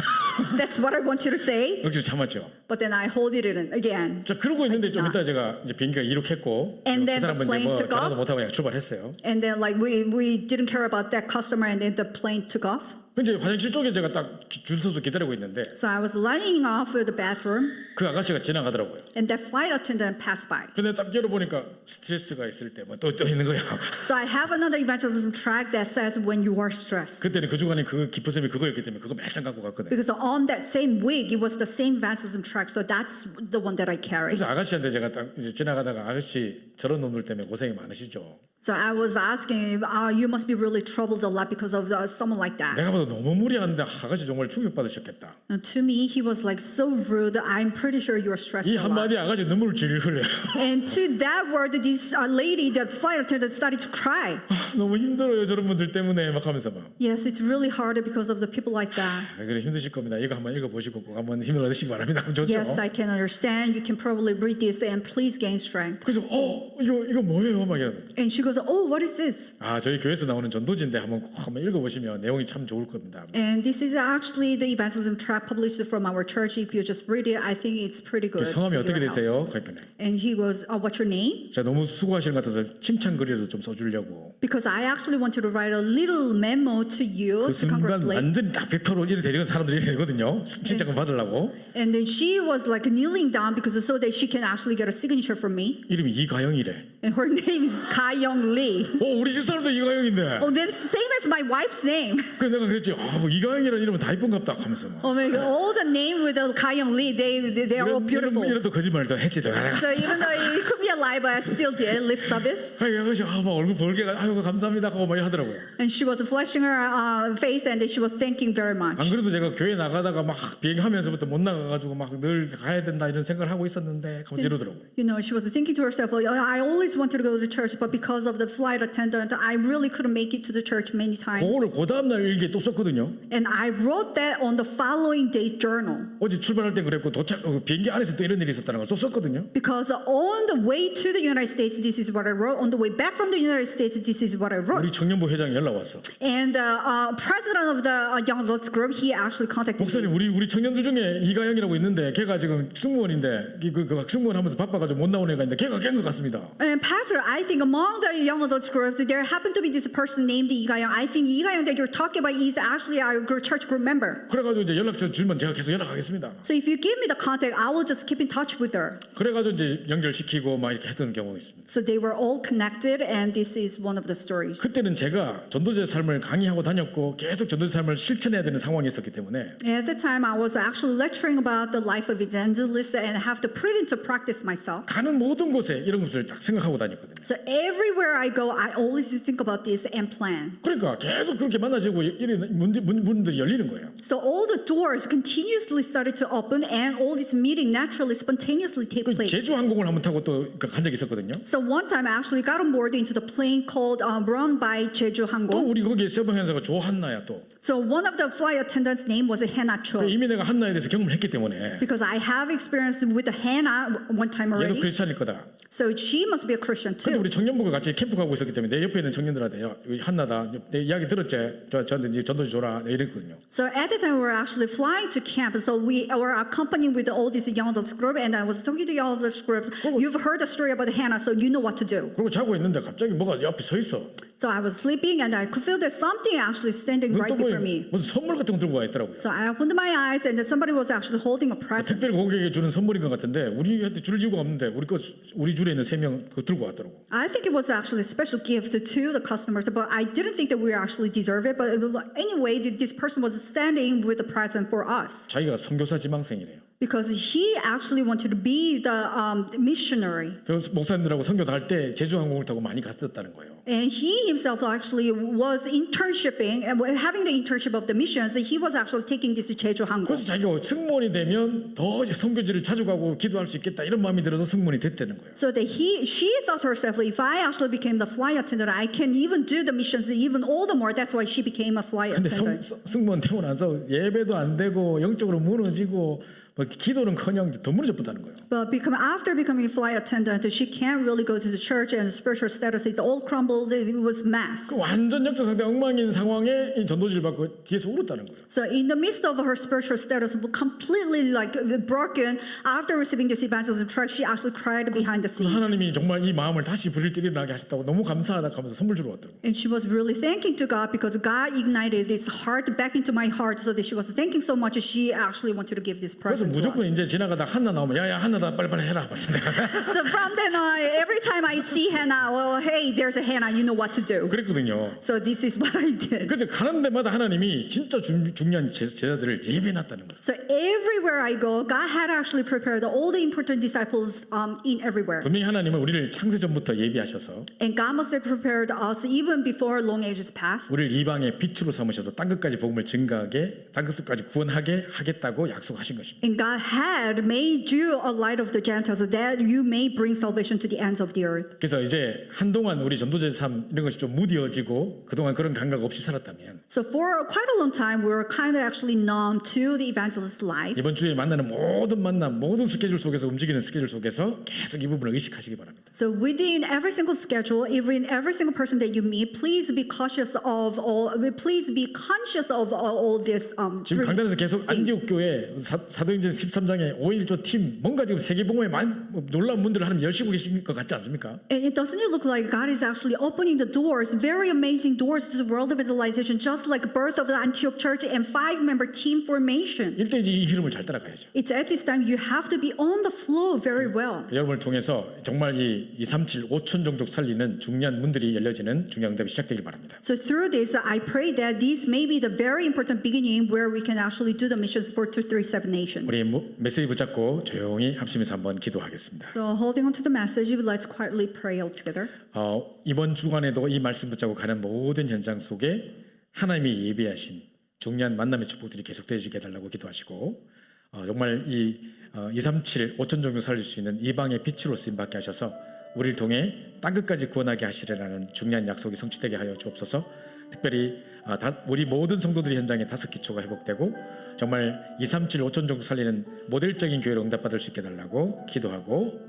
That's what I want you to say. 억지로 참았죠. But then I hold it in again. 자 그러고 있는데 좀 이따 제가 이제 비행기가 이륙했고 And 그 then 사람은 the 이제 plane 뭐 took 전화도 off. 못 하고 그냥 출발했어요. And then like we didn't care about that customer, and then the plane took off. 이제 화장실 쪽에 제가 딱 줄 서서 기다리고 있는데 So I was lining off with the bathroom, 그 아가씨가 지나가더라고요. and that flight attendant passed by. 근데 딱 열어보니까 스트레스가 있을 때 뭐 또 있는 거야. So I have another evangelism track that says when you are stressed. 그때는 그 주간에 그 기포sem이 그거였기 때문에 그거 매장 갖고 갔거든. Because on that same week, it was the same evangelism track. So that's the one that I carry. 그래서 아가씨한테 제가 딱 이제 지나가다가 아가씨 저런 놈들 때문에 고생이 많으시죠. So I was asking, you must be really troubled a lot because of someone like that. 내가 봐도 너무 무리한데 아가씨 정말 충격받으셨겠다. And to me, he was like so rude. I'm pretty sure you are stressed 이 a lot. 한마디에 아가씨 눈물을 질 흘려요. And to that word, this lady, the flight attendant, started to cry. 너무 힘들어요 저런 분들 때문에 막 하면서 막. Yes, it's really hard because of the people like that. 그래 힘드실 겁니다. 이거 한번 읽어보시고 꼭 한번 힘을 얻으시기 바랍니다. 좋죠? Yes, I can understand. You can probably read this and please gain strength. 그래서 이거 뭐예요? 막 이러는. And she goes, oh, what is this? 저희 교회에서 나오는 전도지인데 한번 읽어보시면 내용이 참 좋을 겁니다. And this is actually the evangelism tract published from our church. If you just read it, I think it's pretty good. 성함이 to 어떻게 your help. 되세요? 그러니까 And he goes, what's your name? 제가 너무 수고하시는 것 같아서 칭찬 글이라도 좀 써주려고. Because I actually wanted to write a little memo to you 그 to 순간 congratulate. 완전히 딱 100% 이래 되는 사람들이 이래 되거든요. 칭찬을 받으려고. And then she was like kneeling down because so that she can actually get a signature from me. 이름이 이가영이래. And her name is Ka-young Lee. 우리 집 사람도 이가영인데. Oh, that's the same as my wife's name. 그래서 내가 그랬지. 뭐 이가영이라는 이름은 다 이쁜갑다 하면서. 막. Oh my God, all the name with the Ka-young Lee, they are all beautiful. 이런 또 거짓말을 또 했지 내가. So even though it could be a lie, but I still did lip service. 아가씨 막 얼굴 벌게 아이고 감사합니다 하고 막 하더라고요. And she was flashing her face, and she was thanking very 안 much. 그래도 내가 교회 나가다가 막 비행하면서부터 못 나가가지고 막 늘 가야 된다 이런 생각을 하고 있었는데 하면서 이러더라고요. You know, she was thinking to herself, well, I always wanted to go to church, but because of the flight attendant, I really couldn't make it to the church many times. 그거를 그 다음날 일기에 또 썼거든요. And I wrote that on the following day journal. 어제 출발할 때 그랬고 비행기 안에서 또 이런 일이 있었다는 걸 또 썼거든요. Because on the way to the United States, this is what I wrote. On the way back from the United States, this is what I wrote. 우리 청년부 회장이 연락 왔어. And the president of the Young Adults Group, he actually contacted me. 목사님 우리 청년들 중에 이가영이라고 있는데 걔가 지금 승무원인데 그 승무원 하면서 바빠가지고 못 나오는 애가 있는데 걔가 깬 것 같습니다. And Pastor, I think among the Young Adults Groups, there happened to be this person named Lee Ga-young. I think Lee Ga-young that you're talking about is actually our church group member. 그래가지고 이제 연락처 주면 제가 계속 연락하겠습니다. So if you give me the contact, I will just keep in touch with her. 그래가지고 이제 연결시키고 막 이렇게 했던 경우가 있습니다. So they were all connected, and this is one of the stories. 그때는 제가 전도자의 삶을 강의하고 다녔고 계속 전도자의 삶을 실천해야 되는 상황이 있었기 때문에 At the time, I was actually lecturing about the life of evangelists and have to put it into practice myself. 가는 모든 곳에 이런 것을 딱 생각하고 다녔거든요. So everywhere I go, I always think about this and plan. 그러니까 계속 그렇게 만나지고 이런 문들이 열리는 거예요. So all the doors continuously started to open, and all this meeting naturally, spontaneously take place. 제주 항공을 한번 타고 또 간 적이 있었거든요. So one time I actually got on board into the plane called run by Jeju 또 Hangul. 우리 거기에 서버 현사가 조한나야 또. So one of the flight attendants' name was Hannah Cho. 이미 내가 한나에 대해서 경험을 했기 때문에 Because I have experienced with the Hannah one time 얘도 already. 크리스찬일 거다. So she must be a Christian 근데 too. 우리 청년부가 같이 캠프 가고 있었기 때문에 내 옆에 있는 청년들한테 야, 여기 한나다. 내 이야기 들었지? 저한테 이제 전도지 줘라. 내 이랬거든요. So at the time we were actually flying to camp. So we were accompanied with all these young adults group, and I was talking to young adults groups. You've heard the story about Hannah, so you know what to do. 그리고 자고 있는데 갑자기 뭐가 옆에 서 있어. So I was sleeping, and I could feel that something actually standing right 눈 before 떠보니 me. 무슨 선물 같은 거 들고 와 있더라고요. So I opened my eyes, and then somebody was actually holding a present. 특별히 고객에게 주는 선물인 것 같은데 우리한테 줄 이유가 없는데 우리 줄에 있는 3명 그거 들고 왔더라고. I think it was actually a special gift to the customers, but I didn't think that we actually deserve it. But anyway, this person was standing with a present for us 자기가 선교사 지망생이래요. because he actually wanted to be the missionary. 그래서 목사님들하고 선교 할 때 제주항공을 타고 많이 갔었다는 거예요. And he himself actually was internshipping and having the internship of the missions. He was actually taking this to Jeju Hangul. 그래서 자기가 승무원이 되면 더 선교지를 자주 가고 기도할 수 있겠다 이런 마음이 들어서 승무원이 됐다는 거예요. So that she thought to herself, if I actually became the flight attendant, I can even do the missions even all the more. That's why she became a flight 근데 attendant. 승무원 되고 나서 예배도 안 되고 영적으로 무너지고 뭐 기도는커녕 더 무너졌다는 거예요. But after becoming a flight attendant, she can't really go to the church, and the spiritual status is all crumbled. It was mess. 그 완전 역사 상태 엉망인 상황에 이 전도지를 받고 뒤에서 울었다는 거예요. So in the midst of her spiritual status completely like broken, after receiving this evangelism tract, she actually cried behind the 그래서 scene. 하나님이 정말 이 마음을 다시 부릴들이 나게 하셨다고 너무 감사하다 하면서 선물 주러 왔더라고요. And she was really thanking to God because God ignited this heart back into my heart, so that she was thanking so much. She actually wanted to give this present. 그래서 그래서 happened to 무조건 us. 이제 지나가다 하나 나오면 야야 하나다 빨리빨리 해라. So from then on, every time I see Hannah, well, hey, there's a Hannah, you know what to do. 그랬거든요. So this is what I did. 그래서 가는 데마다 하나님이 진짜 중요한 제자들을 예배해놨다는 거죠. So everywhere I go, God had actually prepared all the important disciples in everywhere. 분명히 하나님은 우리를 창세 전부터 예비하셔서 And God must have prepared us even before long ages past. 우리를 이방의 빛으로 삼으셔서 땅 끝까지 복음을 증가하게, 땅 끝까지 구원하게 하겠다고 약속하신 것입니다. And God had made you a light of the Gentiles that you may bring salvation to the ends of the earth. 그래서 이제 한동안 우리 전도제 삶 이런 것이 좀 무뎌지고 그동안 그런 감각 없이 살았다면 So for quite a long time, we were kind of actually numb to the evangelist life. 이번 주에 만나는 모든 만남, 모든 스케줄 속에서 움직이는 스케줄 속에서 계속 이 부분을 의식하시기 바랍니다. So within every single schedule, even every single person that you meet, please be cautious of all. Please be conscious of all this. 지금 강단에서 계속 안디옥 교회 사도행전 13장에 5.1조 팀 뭔가 지금 세계복음에 놀라운 문들을 하나님 열시고 계신 것 같지 않습니까? And it doesn't it look like God is actually opening the doors, very amazing doors to the world of evangelization, just like birth of the Antioch Church and 5-member team formation. 이때 이제 이 흐름을 잘 따라가야죠. It's at this time you have to be on the flow very well. 여러분을 통해서 정말 이 237 5천 종족 살리는 중요한 문들이 열려지는 중요한 응답이 시작되길 바랍니다. So through this, I pray that this may be the very important beginning where we can actually do the missions for 237 nations. 우리 메시지 붙잡고 조용히 합심해서 한번 기도하겠습니다. So holding on to the message, let's quietly pray all together. 이번 주간에도 이 말씀 붙잡고 가는 모든 현장 속에 하나님이 예비하신 중요한 만남의 축복들이 계속되어지게 해달라고 기도하시고 정말 이 237 5천 종족 살릴 수 있는 이방의 빛으로 쓰임받게 하셔서 우리를 통해 땅끝까지 구원하게 하시리라는 중요한 약속이 성취되게 하여 주옵소서. 특별히 우리 모든 성도들이 현장에 5기초가 회복되고 정말 237 5천 종족 살리는 모델적인 교회로 응답받을 수 있게 해달라고 기도하고